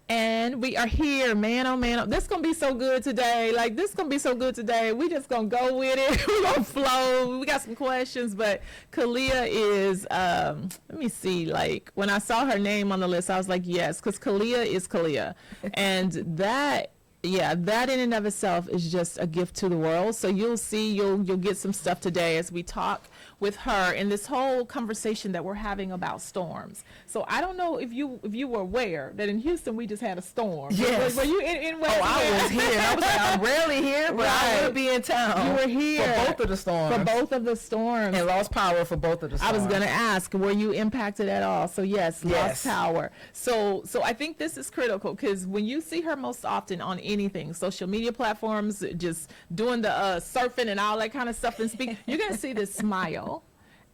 And we are here, man. Oh man, this gonna be so good today. Like, this gonna be so good today. We just gonna go with it. We gonna flow. We got some questions, but Khaliah is. Let me see. Like, when I saw her name on the list, I was like, yes, because Khaliah is Khaliah, and that. Yeah, that in and of itself is just a gift to the world. So you'll see, you'll get some stuff today as we talk with her in this whole conversation that we're having about storms. So I don't know if you were aware that in Houston we just had a storm. Yes. Were you in West? Oh, I was here. I was like, I'm rarely here, but I will be in town. You were here for both of the storms. For both of the storms. And lost power for both of the storms. I was going to ask, were you impacted at all? So yes, lost power. So I think this is critical, because when you see her most often on anything, social media platforms, just doing the surfing and all that kind of stuff and speak, you're going to see this smile.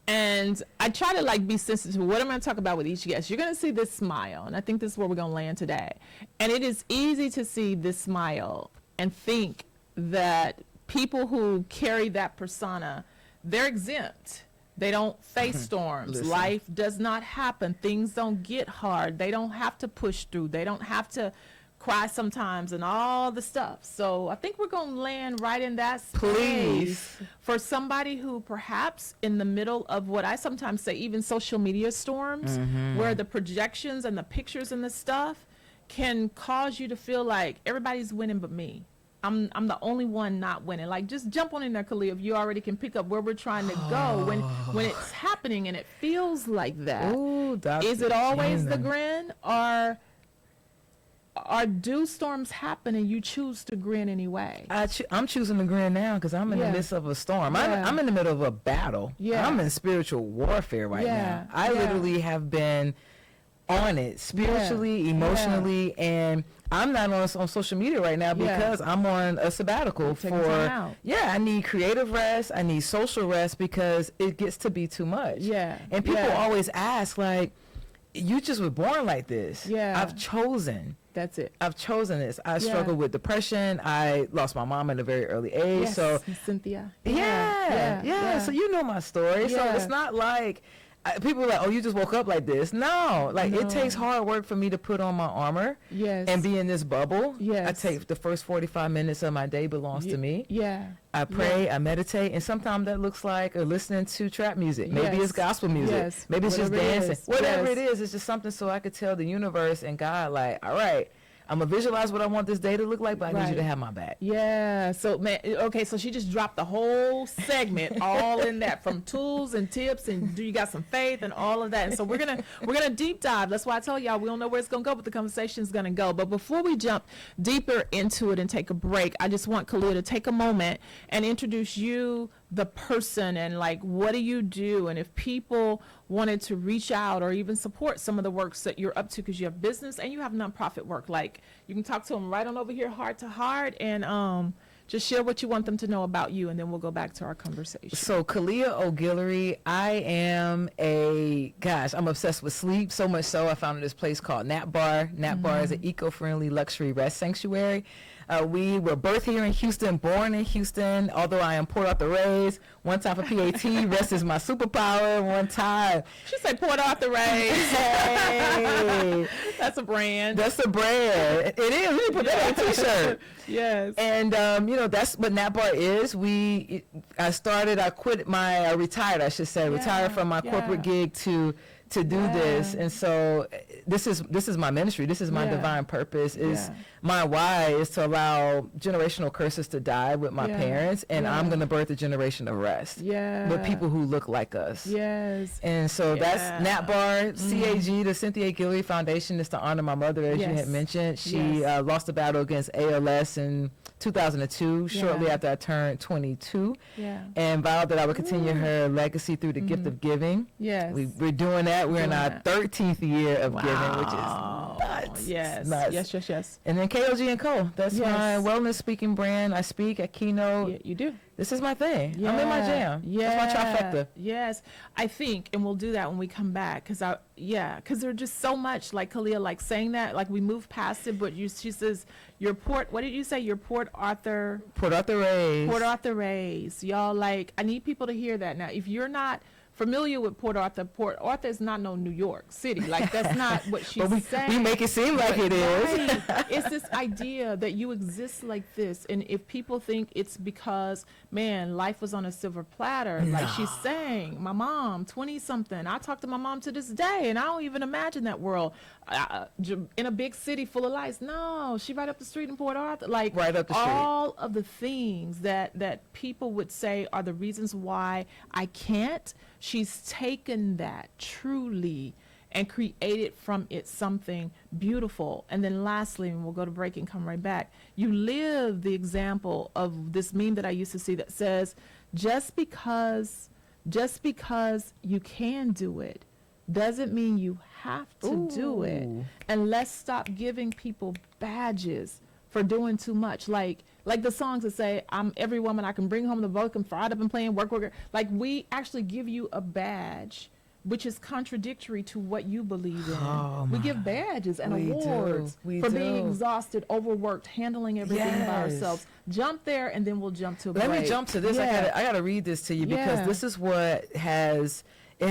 And I try to like be sensitive to what I'm going to talk about with each guest. You're going to see this smile, and I think this is where we're going to land today. And it is easy to see this smile and think that people who carry that persona, they're exempt. They don't face storms. Listen. Life does not happen. Things don't get hard. They don't have to push through. They don't have to cry sometimes and all the stuff. So I think we're going to land right in that space. Please. For somebody who perhaps in the middle of what I sometimes say, even social media storms, where the projections and the pictures and the stuff can cause you to feel like everybody's winning but me. I'm the only one not winning. Like, just jump on in there, Khaliah, if you already can pick up where we're trying to go when it's happening and it feels like that. Ooh, is it always the grin, or do storms happen and you choose to grin anyway? I'm choosing to grin now because I'm in the midst of a storm. I'm in the middle of a battle. I'm in spiritual warfare right now. I literally have been on it spiritually, emotionally, and I'm not on social media right now because I'm on a sabbatical I need creative rest, I need social rest, because it gets to be too much. And people always ask, like, you just were born like this. I've chosen. That's it. I've chosen this. I struggled with depression. I lost my mom at a very early age. So Cynthia. So you know my story. So it's not like people are like, oh, you just woke up like this. No, like it takes hard work for me to put on my armor and be in this bubble. I take the first 45 minutes of my day belongs to me. I pray, I meditate, and sometimes that looks like listening to trap music. Maybe it's gospel music. Maybe it's just dancing. Whatever it is, it's just something so I could tell the universe and God, like, all right, I'm going to visualize what I want this day to look like, but I need you to have my back. So, man, okay, so she just dropped the whole segment all in that, from tools and tips, and do you got some faith and all of that. And so we're gonna deep dive. That's why I tell y'all we don't know where it's going to go, but the conversation is going to go. But before we jump deeper into it and take a break, I just want Khaliah to take a moment and introduce you, the person, and like, what do you do? And if people wanted to reach out or even support some of the works that you're up to, because you have business and you have nonprofit work, like, you can talk to them right on over here, heart to heart, and just share what you want them to know about you, and then we'll go back to our conversation. So, Khaliah Guillory, I am I'm obsessed with sleep, so much so I founded this place called Nap Bar. Nap Bar is an eco-friendly luxury rest sanctuary. We were birthed here in Houston, born in Houston, although I am Port Arthur raised. One time for PAT, rest is my superpower. One time. She said Port Arthur raised. Hey. That's a brand. That's a brand. It is. We put that on a t-shirt. Yes. And, that's what Nap Bar is. I retired from my corporate gig to do this. And so this is my ministry. This is my divine purpose. My why is to allow generational curses to die with my parents, and I'm going to birth a generation of rest with people who look like us. And so that's Nap Bar. CAG, the Cynthia Guillory Foundation, is to honor my mother, as you had mentioned. She lost the battle against ALS in 2002, shortly after I turned 22, and vowed that I would continue her legacy through the gift of giving. We're doing that. We're in our 13th year of giving, which is nuts. Yes. And then KOG & Co. That's my wellness speaking brand. I speak, I keynote. You do. This is my thing. I'm in my jam. That's my trifecta. Yes. I think, and we'll do that when we come back, because there's just so much, like Khaliah, like saying that, like we move past it, but she says, what did you say? Your Port Arthur raised. Port Arthur raised. Y'all, like, I need people to hear that now. If you're not familiar with Port Arthur, Port Arthur is not no New York City. Like, that's not what she's But saying. we make it seem like it is. Right. It's this idea that you exist like this, and if people think it's because, man, life was on a silver platter, like she's saying, my mom, 20-something, I talk to my mom to this day, and I don't even imagine that world in a big city full of lights. No, she right up the street in Port Arthur. Like, Right up the street. all of the things that people would say are the reasons why I can't, she's taken that truly and created from it something beautiful. And then lastly, and we'll go to break and come right back, you live the example of this meme that I used to see that says, just because you can do it doesn't mean you have to do it. Ooh. And let's stop giving people badges for doing too much. Like the songs that say, I'm every woman I can bring home the vote, I'm fried up and playing work. Like, we actually give you a badge which is contradictory to what you believe in. Oh, we give badges and we awards do. We for do. being exhausted, overworked, handling everything by Yes. ourselves. Jump there, and then we'll jump to a Let break. me jump to this. Yeah. I gotta read this to you because Yeah. this is what has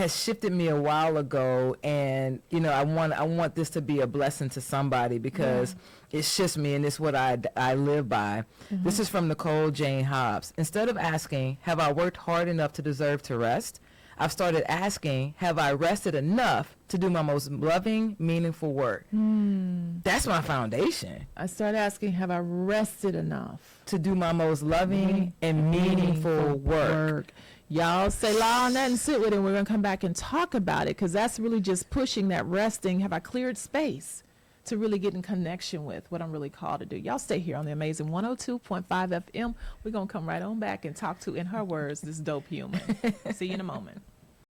shifted me a while ago, and I want this to be a blessing to somebody because it shifts me, and it's what I live by. This is from Nicole Jane Hobbs. Instead of asking, have I worked hard enough to deserve to rest? I've started asking, have I rested enough to do my most loving, meaningful work? That's my foundation. I started asking, have I rested enough? To do my most loving and meaningful work. Y'all say la on that and sit with it. We're going to come back and talk about it because that's really just pushing that resting. Have I cleared space to really get in connection with what I'm really called to do? Y'all stay here on the amazing 102.5 FM. We're going to come right on back and talk to, in her words, this dope human. See you in a moment.